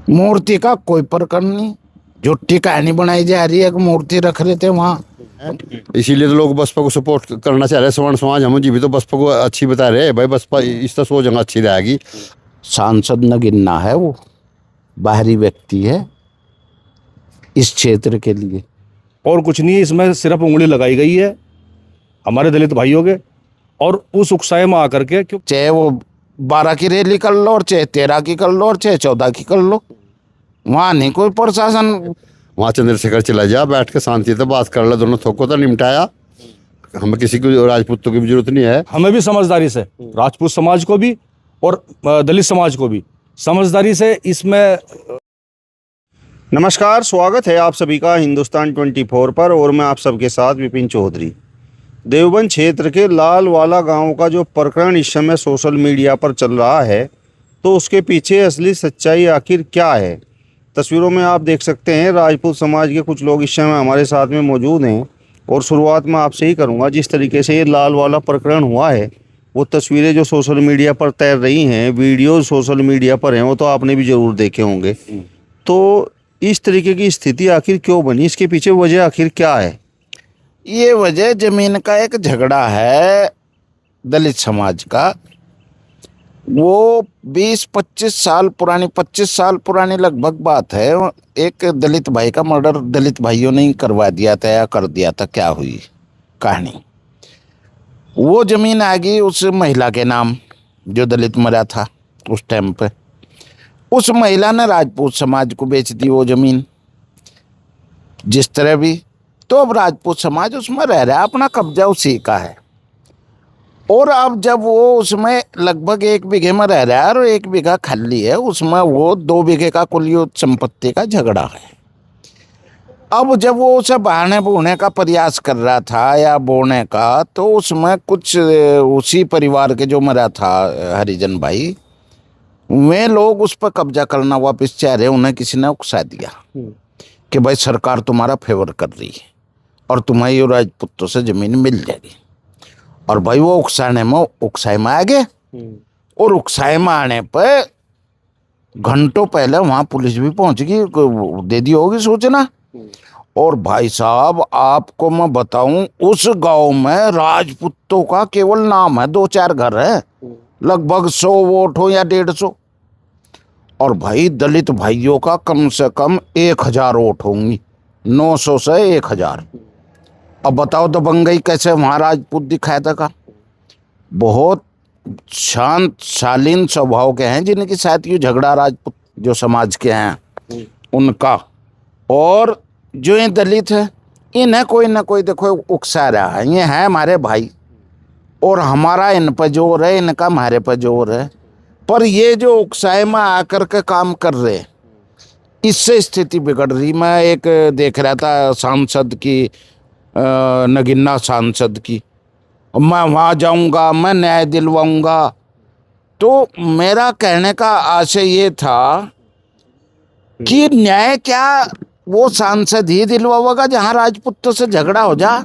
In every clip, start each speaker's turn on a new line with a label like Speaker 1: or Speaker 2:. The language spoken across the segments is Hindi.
Speaker 1: मूर्ति का कोई प्रकरण नहीं, झूठी कहानी बनाई जा रही है कि मूर्ति रख रहे थे वहां।
Speaker 2: इसीलिए तो लोग बसपा को सपोर्ट करना चाह रहे हैं। सवर्ण समाज हम जी भी तो बसपा को अच्छी बता रहे हैं भाई, बसपा इस तरह सोच अच्छी रहेगी।
Speaker 1: सांसद नगीना है, वो बाहरी व्यक्ति है इस क्षेत्र के लिए।
Speaker 3: और कुछ नहीं, इसमें सिर्फ उंगली लगाई गई है हमारे दलित भाइयों के, और उस उकसाए में आकर के क्यों
Speaker 1: चाहे वो 12 की रैली कर लो और चाहे 13 की कर लो और चाहे 14 की कर लो, वहां नहीं कोई प्रशासन।
Speaker 2: वहाँ चंद्रशेखर चला जा, बैठ के शांति से बात कर ले, दोनों थोको तो निपटाया। हमें किसी को राजपूतों की भी जरूरत नहीं है।
Speaker 3: हमें भी समझदारी से, राजपूत समाज को भी और दलित समाज को भी समझदारी से इसमें।
Speaker 4: नमस्कार, स्वागत है आप सभी का हिंदुस्तान 24 पर, और मैं आप सबके साथ विपिन चौधरी। देवबंद क्षेत्र के लालवाला गांव का जो प्रकरण इस समय सोशल मीडिया पर चल रहा है, तो उसके पीछे असली सच्चाई आखिर क्या है। तस्वीरों में आप देख सकते हैं राजपूत समाज के कुछ लोग इस समय हमारे साथ में मौजूद हैं, और शुरुआत में आपसे ही करूंगा, जिस तरीके से ये लालवाला प्रकरण हुआ है, वो तस्वीरें जो सोशल मीडिया पर तैर रही हैं, वीडियो सोशल मीडिया पर हैं, वो तो आपने भी ज़रूर देखे होंगे। तो इस तरीके की स्थिति आखिर क्यों बनी, इसके पीछे वजह आखिर क्या है?
Speaker 1: ये वजह जमीन का एक झगड़ा है दलित समाज का। वो 20-25 साल पुरानी, 25 साल पुरानी लगभग बात है। एक दलित भाई का मर्डर दलित भाइयों ने ही करवा दिया था या कर दिया था, क्या हुई कहानी। वो जमीन आ गई उस महिला के नाम, जो दलित मरा था उस टाइम पे। उस महिला ने राजपूत समाज को बेच दी वो जमीन, जिस तरह भी। तो अब राजपूत समाज उसमें रह रहा है, अपना कब्जा उसी का है। और अब जब वो उसमें लगभग 1 बीघे में रह रहा है और 1 बीघा खाली है, उसमें वो 2 बीघे का कुल संपत्ति का झगड़ा है। अब जब वो उसे बहाने बोने का प्रयास कर रहा था या बोने का, तो उसमें कुछ उसी परिवार के जो मरा था हरिजन भाई, वे लोग उस पर कब्जा करना वापस चाह रहे। उन्हें किसी ने उकसा दिया कि भाई सरकार तुम्हारा फेवर कर रही है और तुम्हारी और राजपूतों से जमीन मिल जाएगी। और भाई वो उकसाए में आ गए, और उकसाए में आने पर घंटों पहले वहां पुलिस भी पहुंच गई, दे दी होगी सूचना। और भाई साहब आपको मैं बताऊं, उस गांव में राजपूतों का केवल नाम है, 2-4 घर है, लगभग 100 वोट हो या 150। और भाई दलित भाइयों का कम से कम 1000 वोट होंगी, 900 से 1000। अब बताओ दबंगई कैसे वहाँ राजपूत दिखाया था। बहुत शांत शालीन स्वभाव के हैं, जिनके साथ ये झगड़ा राजपूत जो समाज के हैं उनका। और जो ये दलित है, इन्हें कोई ना कोई देखो उकसा रहा है। ये है हमारे भाई, और हमारा इन पर जोर है, इनका हमारे पर जोर है। पर ये जो उकसाए में आकर के काम कर रहे, इससे स्थिति बिगड़ रही। मैं एक देख रहा था सांसद की, नगीना सांसद की, मैं वहाँ जाऊँगा, मैं न्याय दिलवाऊँगा। तो मेरा कहने का आशय ये था कि न्याय क्या वो सांसद ही दिलवाएगा जहाँ राजपूतों से झगड़ा हो जा,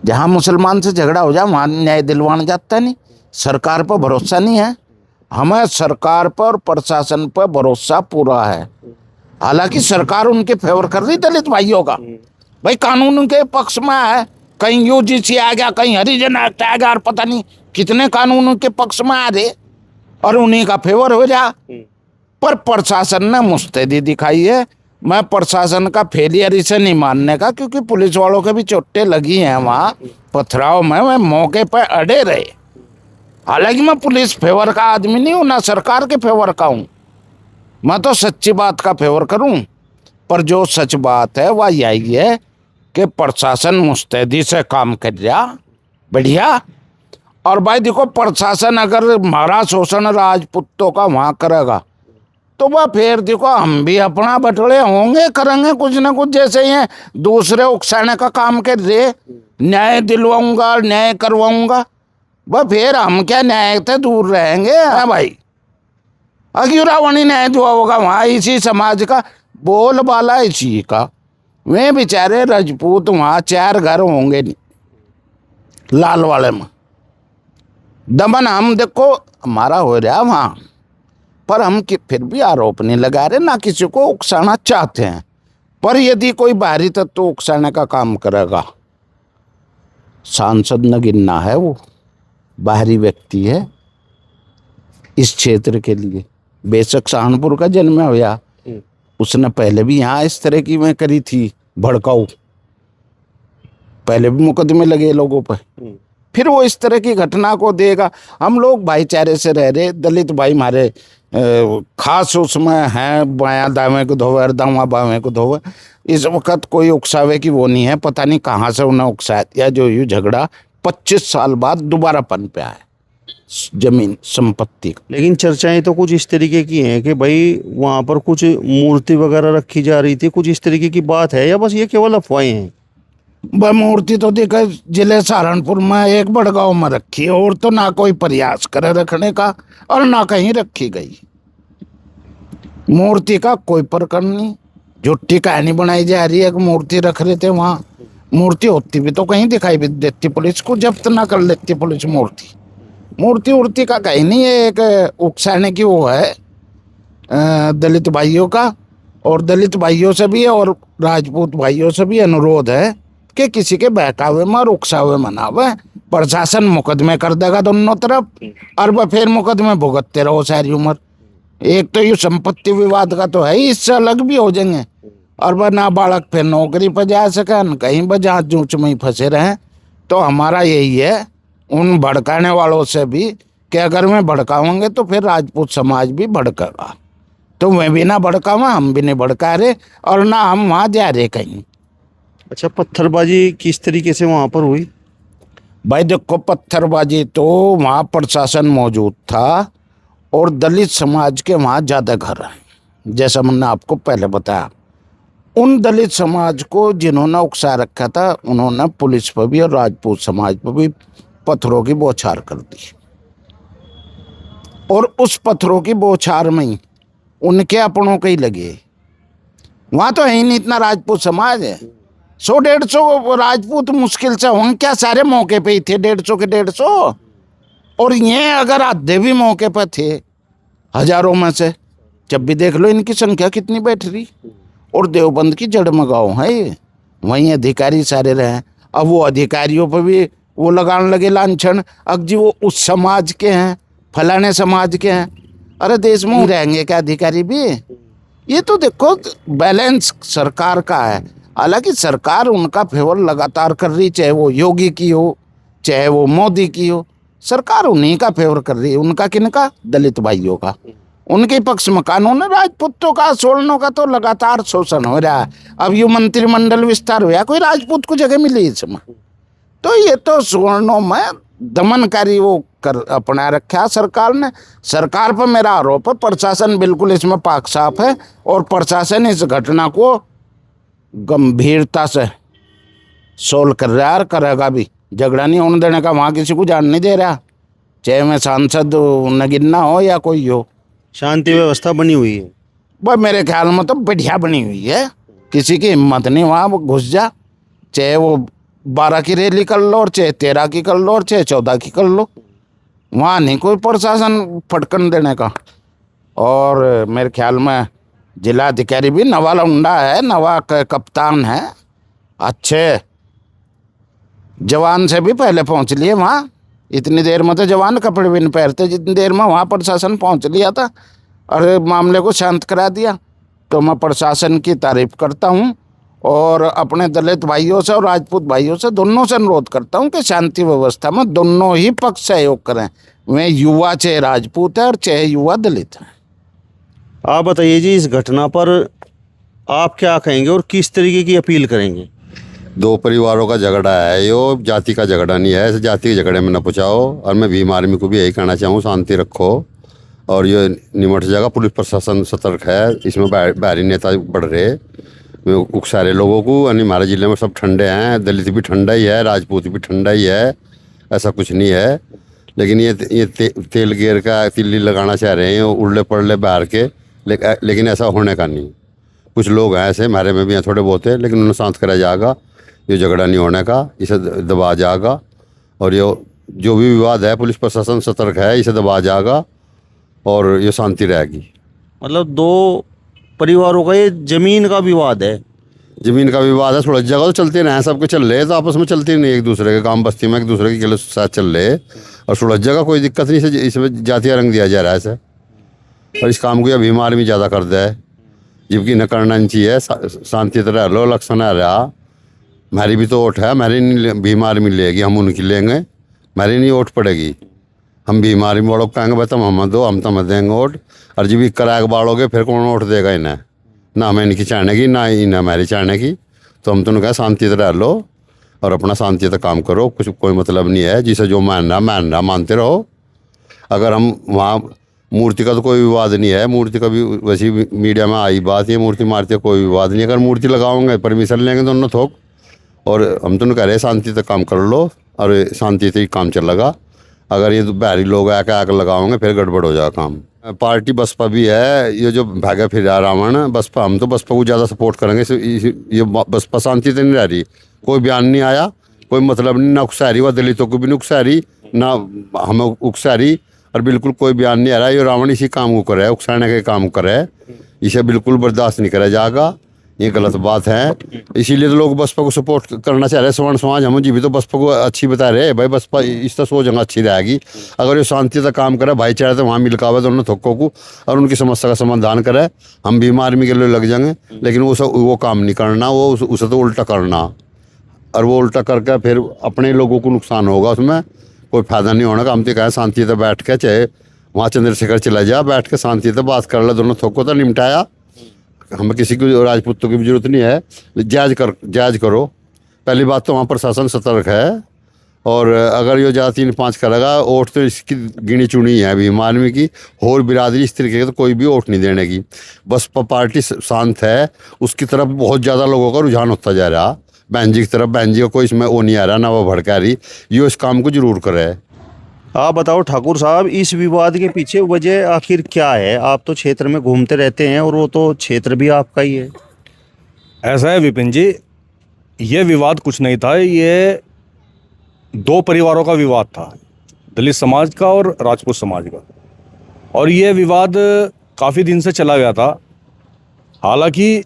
Speaker 1: जहाँ मुसलमान से झगड़ा हो जा, वहाँ न्याय दिलवाना जाता नहीं। सरकार पर भरोसा नहीं है हमें, सरकार पर प्रशासन पर भरोसा पूरा है। हालांकि सरकार उनके फेवर कर रही दलित भाइयों का, भाई कानून के पक्ष में है। कहीं यूजीसी आ गया, कहीं हरिजन एक्ट आ गया, और पता नहीं कितने कानून के पक्ष में आ रहे और उन्हीं का फेवर हो जा। पर प्रशासन ने मुस्तैदी दिखाई है। मैं प्रशासन का फेलियर इसे नहीं मानने का, क्योंकि पुलिस वालों के भी चोटें लगी हैं वहाँ पथराव में, मैं मौके पर अड़े रहे। हालांकि मैं पुलिस फेवर का आदमी नहीं हूँ, ना सरकार के फेवर का हूँ। मैं तो सच्ची बात का फेवर करूँ। पर जो सच बात है वह यही है कि प्रशासन मुस्तैदी से काम कर रहा, बढ़िया। और भाई देखो, प्रशासन अगर हमारा शोषण राजपूतों का वहाँ करेगा, तो वह फिर देखो हम भी अपना बटोले होंगे, करेंगे कुछ ना कुछ। जैसे ये दूसरे उकसाने का काम कर रहे, न्याय दिलवाऊंगा, न्याय करवाऊंगा, वह फिर हम क्या न्याय से दूर रहेंगे। हाँ भाई, अग्युरावणी न्याय दुआ होगा वहाँ इसी समाज का बोलबाला इसी का। वे बेचारे राजपूत वहाँ 4 घर होंगे नहीं लालवाले में। दमन हम देखो हमारा हो रहा वहाँ, पर हम फिर भी आरोप नहीं लगा रहे, ना किसी को उकसाना चाहते हैं। पर यदि कोई बाहरी तत्व उकसाने का काम करेगा, सांसद नगीना है, वो बाहरी व्यक्ति है इस क्षेत्र के लिए। बेशक सहारनपुर का जन्म हुआ, उसने पहले भी यहाँ इस तरह की मैं करी थी भड़काऊ, पहले भी मुकदमे लगे लोगों पर। फिर वो इस तरह की घटना को देगा। हम लोग भाईचारे से रह रहे, दलित भाई हमारे खास उसमें हैं, बायां दावे को धोवे और दावा बावें को धोवे। इस वक्त कोई उकसावे की वो नहीं है, पता नहीं कहाँ से उन्हें उकसाया दिया जो ये झगड़ा 25 साल बाद दोबारा पनपा है जमीन संपत्ति का।
Speaker 4: लेकिन चर्चाएं तो कुछ इस तरीके की हैं कि भाई वहाँ पर कुछ मूर्ति वगैरह रखी जा रही थी, कुछ इस तरीके की बात है, या बस ये केवल अफवाहें हैं?
Speaker 1: वह मूर्ति तो देखा जिले सहारनपुर में एक बड़गांव में रखी है, और तो ना कोई प्रयास करे रखने का और ना कहीं रखी गई। मूर्ति का कोई प्रकरण नहीं, झूठी कहानी बनाई जा रही है कि मूर्ति रख रहे थे वहाँ। मूर्ति होती भी तो कहीं दिखाई भी देती, पुलिस को जब्त ना कर लेती पुलिस मूर्ति उर्ति का कहीं नहीं है। एक उकसाने की वो है दलित भाइयों का, और दलित भाइयों से भी और राजपूत भाइयों से भी अनुरोध है कि किसी के बहकावे में और उकसावे मनावे। प्रशासन मुकदमे कर देगा दोनों तरफ, और वह फिर मुकदमे भुगतते रहो सारी उम्र। एक तो ये संपत्ति विवाद का तो है ही, इससे अलग भी हो जाएंगे, और वह ना बालक फिर नौकरी पर जा सके, न कहीं पर जहाँ जूच में ही फंसे रहें। तो हमारा यही है उन भड़काने वालों से भी कि अगर मैं भड़काऊंगे तो फिर राजपूत समाज भी भड़केगा। तो मैं भी ना भड़कावा, हम भी नहीं भड़का रहे, और ना हम वहाँ जा रहे कहीं।
Speaker 4: अच्छा, पत्थरबाजी किस तरीके से वहाँ पर हुई?
Speaker 1: भाई देखो, पत्थरबाजी तो वहाँ प्रशासन मौजूद था, और दलित समाज के वहाँ ज़्यादा घर हैं। जैसा मैंने आपको पहले बताया, उन दलित समाज को जिन्होंने उकसा रखा था, उन्होंने पुलिस पर भी और राजपूत समाज पर भी पत्थरों की बौछार कर दी, और उस पत्थरों की बौछार में ही उनके अपनों के ही लगे। वहाँ तो है ही नहीं इतना राजपूत समाज है, 100-150 राजपूत मुश्किल से होंगे, क्या सारे मौके पे ही थे 150 के 150, और ये अगर आधे भी मौके पर थे हजारों में से, जब भी देख लो इनकी संख्या कितनी बैठ रही। और देवबंद की जड़ में गाँव है ये, वहीं अधिकारी सारे रहे। अब वो अधिकारियों पर भी वो लगाने लगे लांछन, अब जी वो उस समाज के हैं, फलाने समाज के हैं। अरे देश में रहेंगे क्या अधिकारी भी? ये तो देखो बैलेंस सरकार का है। हालांकि सरकार उनका फेवर लगातार कर रही, चाहे वो योगी की हो चाहे वो मोदी की हो, सरकार उन्हीं का फेवर कर रही है। उनका किनका? दलित भाइयों का। उनके पक्ष में कानून है। राजपूतों का सोलनों का तो लगातार शोषण हो रहा है। अब ये मंत्रिमंडल विस्तार हुआ, कोई राजपूत को जगह मिली इसमें? तो ये तो सोलनों में दमनकारी वो कर अपना रखा सरकार ने। सरकार पर मेरा आरोप है, प्रशासन बिल्कुल इसमें पाक साफ है, और प्रशासन इस घटना को गंभीरता से सोल्व कर रहा है और करेगा भी। झगड़ा नहीं होने देने का, वहाँ किसी को जान नहीं दे रहा, चाहे मैं सांसद नगीना हो या कोई हो।
Speaker 4: शांति व्यवस्था बनी हुई है।
Speaker 1: वह मेरे ख्याल में तो बढ़िया बनी हुई है, किसी की हिम्मत नहीं वहाँ वो घुस जा, चाहे वो 12 की रैली कर लो और चाहे 13 की कर लो और चाहे 14 की कर लो, वहाँ नहीं कोई प्रशासन फटकन देने का। और मेरे ख्याल में जिला अधिकारी भी नवा लौंडा है, नवा कप्तान है, अच्छे जवान से भी पहले पहुँच लिए वहाँ। इतनी देर में तो जवान कपड़े भी नहीं पहनते जितनी देर में वहाँ प्रशासन पहुँच लिया था और मामले को शांत करा दिया। तो मैं प्रशासन की तारीफ करता हूँ, और अपने दलित भाइयों से और राजपूत भाइयों से दोनों से अनुरोध करता हूँ कि शांति व्यवस्था में दोनों ही पक्ष सहयोग करें। वे युवा चाहे राजपूत है और चाहे युवा दलित है।
Speaker 4: आप बताइए जी, इस घटना पर आप क्या कहेंगे और किस तरीके की अपील करेंगे?
Speaker 2: दो परिवारों का झगड़ा है, यो जाति का झगड़ा नहीं है। ऐसे जाति के झगड़े में न पुचाओ। और मैं भीम आर्मी को भी यही कहना चाहूँ, शांति रखो और ये निमट जाएगा। पुलिस प्रशासन सतर्क है, इसमें बाहरी नेता बढ़ रहे उकसारे लोगों को। यानी हमारे ज़िले में सब ठंडे हैं, दलित भी ठंडा ही है, राजपूत भी ठंडा ही है, ऐसा कुछ नहीं है। लेकिन ये तेल गेर का तिल्ली लगाना चाह रहे हैं उड़ले पड़ले बाहर के, लेकिन ऐसा होने का नहीं। कुछ लोग हैं ऐसे, हमारे में भी हैं थोड़े बहुत है, लेकिन उन्हें शांत करा जाएगा। ये झगड़ा नहीं होने का, इसे दबा जाएगा। और ये जो भी विवाद है पुलिस प्रशासन सतर्क है, इसे दबा जाएगा। और ये शांति रहेगी।
Speaker 4: मतलब दो परिवारों का ये जमीन का विवाद है।
Speaker 2: जमीन का विवाद है, थोड़ा जगह तो चलते रहे, सबके चल रहे, तो आपस में चलते नहीं, एक दूसरे के काम बस्ती में एक दूसरे के साथ चल रहे, और थोड़ा जगह कोई दिक्कत नहीं से इसमें जातीय रंग दिया जा रहा है ऐसे। और इस काम को यह भीम आर्मी ज़्यादा कर दे, जबकि न करना नहीं चाहिए। शांति तरह लो, इलेक्शन आ रहा, हमारी भी तो वोट है, हमारी नहीं भीम आर्मी लेगी, हम उनकी लेंगे, हमारी नहीं वोट पड़ेगी। हम भीम आर्मी वालों को कहेंगे भाई तुम हमें दो, हम तुम्हें देंगे वोट, और जब भी कराए बाढ़ोगे फिर कौन वोट देगा इन्हें? ना हमें इनकी चाहने की, ना इन्हें हमारी चाहने की। तो हम तो कहें शांति से रह लो और अपना शांति से काम करो, कुछ कोई मतलब नहीं है, जिसे जो मानना मानते रहो। अगर हम वहाँ मूर्ति का तो कोई विवाद नहीं है, मूर्ति का भी वैसी मीडिया में आई बात, ये मूर्ति मारती है, कोई विवाद नहीं। अगर मूर्ति लगाओगे परमिशन लेंगे दोनों थोक, और हम तो कह रहे शांति से काम कर लो, और शांति से ही काम चलेगा। अगर ये बाहरी लोग आके लगाओगे फिर गड़बड़ हो जाएगा काम। पार्टी बसपा भी है, ये जो भागा फिर रावण बसपा, हम तो बसपा को ज़्यादा सपोर्ट करेंगे। ये बसपा शांति से नहीं रह रही, कोई बयान नहीं आया, कोई मतलब नहीं, ना उकसा रही, वह दलितों को भी नहीं उकसा रही, ना हमें उकसा रही, और बिल्कुल कोई बयान नहीं आ रहा। ये रावण इसी काम को करे, उकसाने के काम करे, इसे बिल्कुल बर्दाश्त नहीं करा जाएगा, ये गलत बात है। इसीलिए तो लोग बसपा को सपोर्ट करना चाह रहे हैं। सवर्ण समाज हम जी भी तो बसपा को अच्छी बता रहे हैं, भाई बसपा इस तरह सोच अच्छी रहेगी। अगर ये शांति से काम करे, भाईचारे तो वहाँ मिलकावे दोनों थोकों को, और उनकी समस्या का समाधान करे, हम भीम आर्मी के लिए लग जाएंगे। लेकिन वो काम नहीं करना, वो उसे तो उल्टा करना, और वो उल्टा करके फिर अपने लोगों को नुकसान होगा, उसमें कोई फायदा नहीं होने का। हम तो कहें शांति से बैठ के, चाहे वहाँ चंद्रशेखर चला जा, बैठ के शांति से बात कर ले, दोनों थोकों तो निपटाया। हमें किसी को राजपूतों की भी जरूरत नहीं है, जायज करो। पहली बात तो वहाँ प्रशासन सतर्क है, और अगर ये ज़्यादा 3-5 करेगा, वोट तो इसकी गिनी चुनी है भीम आर्मी की, और बिरादरी इस तरीके की तो कोई भी वोट नहीं देने की। बसपा पार्टी शांत है, उसकी तरफ बहुत ज़्यादा लोगों का रुझान होता जा रहा, बहन जी की तरफ। बहन जी का कोई इसमें वो नहीं आ रहा, ना वो भड़का रही, ये इस काम को जरूर करे।
Speaker 4: आप बताओ ठाकुर साहब, इस विवाद के पीछे वजह आखिर क्या है? आप तो क्षेत्र में घूमते रहते हैं, और वो तो क्षेत्र भी आपका ही है।
Speaker 3: ऐसा है विपिन जी, ये विवाद कुछ नहीं था, ये दो परिवारों का विवाद था, दलित समाज का और राजपूत समाज का। और ये विवाद काफ़ी दिन से चला गया था। हालांकि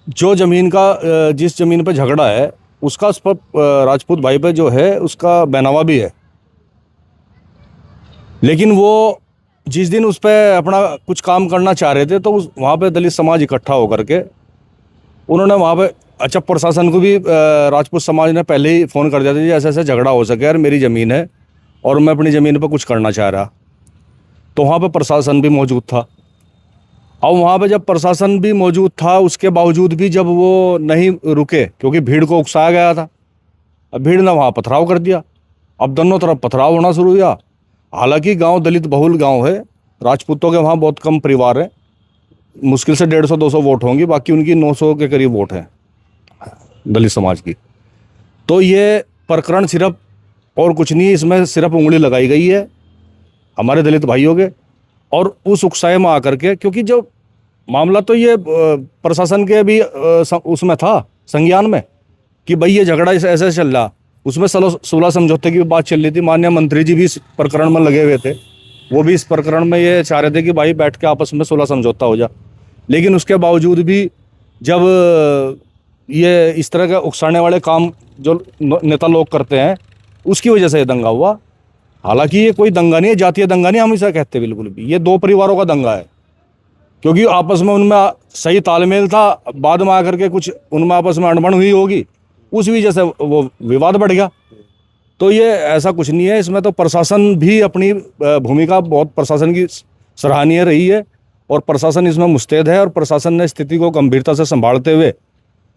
Speaker 3: जो ज़मीन का, जिस ज़मीन पर झगड़ा है, उसका उस पर राजपूत भाई पे जो है उसका बैनामा भी है। लेकिन वो जिस दिन उस पर अपना कुछ काम करना चाह रहे थे, तो वहाँ पे दलित समाज इकट्ठा होकर के उन्होंने वहाँ पे, अच्छा प्रशासन को भी राजपूत समाज ने पहले ही फ़ोन कर दिया था जी ऐसा ऐसा झगड़ा हो सके यार, मेरी ज़मीन है और मैं अपनी ज़मीन पर कुछ करना चाह रहा। तो वहाँ पे प्रशासन भी मौजूद था। अब वहाँ पे जब प्रशासन भी मौजूद था, उसके बावजूद भी जब वो नहीं रुके, क्योंकि भीड़ को उकसाया गया था, अब भीड़ ने वहाँ पथराव कर दिया। अब दोनों तरफ पथराव होना शुरू हुआ। हालांकि गांव दलित बहुल गांव है, राजपूतों के वहाँ बहुत कम परिवार है, मुश्किल से 150-200 वोट होंगी, बाकी उनकी 900 के करीब वोट हैं दलित समाज की। तो ये प्रकरण सिर्फ और कुछ नहीं, इसमें सिर्फ उंगली लगाई गई है हमारे दलित भाइयों के, और उस उकसाए में आकर के, क्योंकि जो मामला तो ये प्रशासन के भी उसमें था संज्ञान में कि भाई ये झगड़ा ऐसे चल रहा, उसमें सुलह समझौते की बात चल रही थी। माननीय मंत्री जी भी इस प्रकरण में लगे हुए थे, वो भी इस प्रकरण में ये चाह रहे थे कि भाई बैठ के आपस में सुलह समझौता हो जा। लेकिन उसके बावजूद भी जब ये इस तरह के उकसाने वाले काम जो नेता लोग करते हैं, उसकी वजह से ये दंगा हुआ। हालांकि ये कोई दंगा नहीं है, जातीय दंगा नहीं हम इसे कहते बिल्कुल भी, ये दो परिवारों का दंगा है, क्योंकि आपस में उनमें सही तालमेल था, बाद में आकर के कुछ उनमें आपस में अनबन हुई होगी, उस वजह से वो विवाद बढ़ गया। तो ये ऐसा कुछ नहीं है, इसमें तो प्रशासन भी अपनी भूमिका बहुत प्रशासन की सराहनीय रही है, और प्रशासन इसमें मुस्तैद है, और प्रशासन ने स्थिति को गंभीरता से संभालते हुए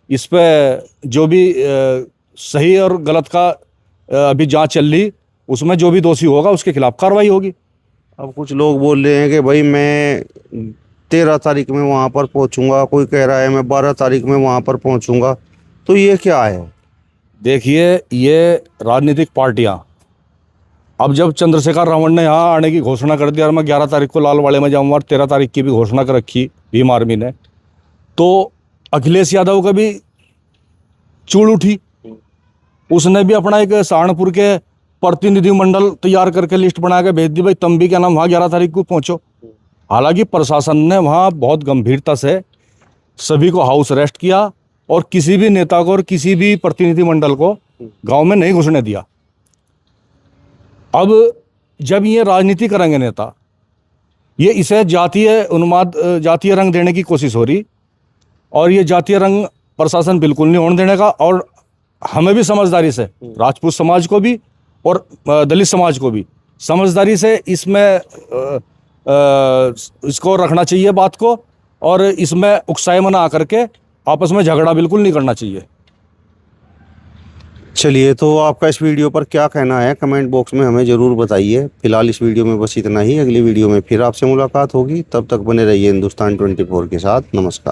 Speaker 3: इस पर जो भी सही और गलत का अभी जांच चल रही, उसमें जो भी दोषी होगा उसके खिलाफ कार्रवाई होगी।
Speaker 4: अब कुछ लोग बोल रहे हैं कि भाई मैं 13 तारीख में वहाँ पर पहुँचूँगा, कोई कह रहा है मैं 12 तारीख में वहाँ पर पहुँचूँगा, तो ये क्या है?
Speaker 3: देखिए, ये राजनीतिक पार्टियां, अब जब चंद्रशेखर रावण ने यहाँ आने की घोषणा कर दी और मैं 11 तारीख को लालवाड़े में जाऊँगा और 13 तारीख की भी घोषणा कर रखी भीम आर्मी ने, तो अखिलेश यादव का भी चूड़ उठी। उसने भी अपना एक सहारनपुर के प्रतिनिधिमंडल तैयार करके लिस्ट बना के भेज दी, भाई तुम भी क्या नाम वहाँ 11 तारीख को पहुँचो। हालांकि प्रशासन ने वहाँ बहुत गंभीरता से सभी को हाउस अरेस्ट किया और किसी भी नेता को और किसी भी प्रतिनिधिमंडल को गांव में नहीं घुसने दिया। अब जब ये राजनीति करेंगे नेता, ये इसे जातीय उन्माद, जातीय रंग देने की कोशिश हो रही, और ये जातीय रंग प्रशासन बिल्कुल नहीं होने देने का। और हमें भी समझदारी से, राजपूत समाज को भी और दलित समाज को भी समझदारी से इसमें इसको रखना चाहिए बात को, और इसमें उकसाए मना करके आपस में झगड़ा बिल्कुल नहीं करना चाहिए।
Speaker 4: चलिए, तो आपका इस वीडियो पर क्या कहना है कमेंट बॉक्स में हमें ज़रूर बताइए। फिलहाल इस वीडियो में बस इतना ही। अगली वीडियो में फिर आपसे मुलाकात होगी, तब तक बने रहिए हिंदुस्तान 24 के साथ। नमस्कार।